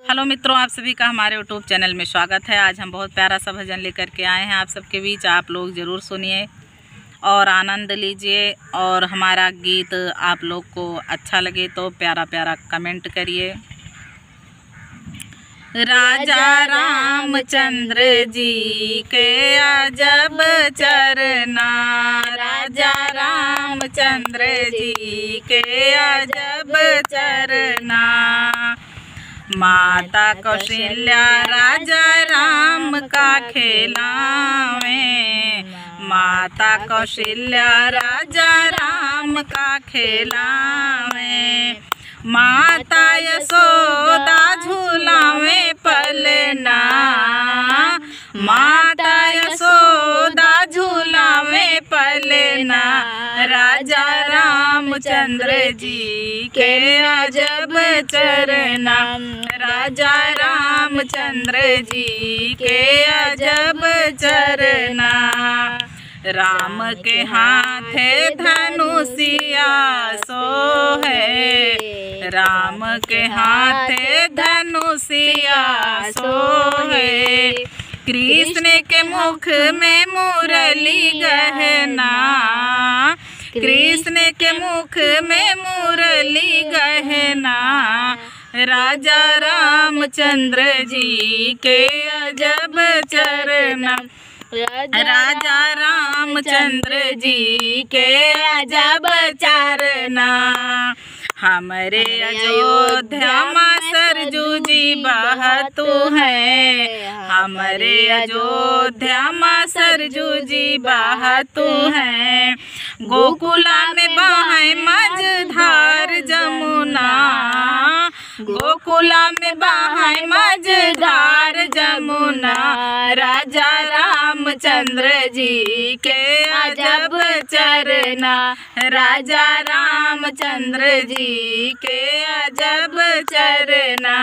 Hello मित्रों, आप सभी का हमारे यूट्यूब चैनल में स्वागत है। आज हम बहुत प्यारा सा भजन लेकर के आए हैं आप सबके बीच। आप लोग ज़रूर सुनिए और आनंद लीजिए। और हमारा गीत आप लोग को अच्छा लगे तो प्यारा प्यारा कमेंट करिए। राजा रामचंद्र जी के अजब चरना, राजा रामचंद्र जी के अजब चरना। माता कौशल्या राजा राम का खेलावे, माता कौशल्या राजा राम का खेलावे। माता यशोदा झूलावे पलना, माता यशोदा झूलावे पलना। राजा रामचंद्र जी के अजब चरना, राजा रामचंद्र जी के अजब चरना। राम के हाथे धनुषिया सोहे, राम के हाथे धनुषिया सोहे। कृष्ण के मुख में मुरली गहना, कृष्ण के मुख में मुरली गहना। राजा रामचंद्र जी के अजब चरना, राजा रामचंद्र जी के अजब चरना। हमारे अयोध्या माँ सरजू जी बहतू है, हमारे अयोध्या माँ सरजू जी बहतू है। गोकुला में बहे मझधार जमुना, गोकुला में बहे मझधार जमुना। राजा रामचंद्र जी के अजब चरना, राजा रामचंद्र जी के अजब चरना।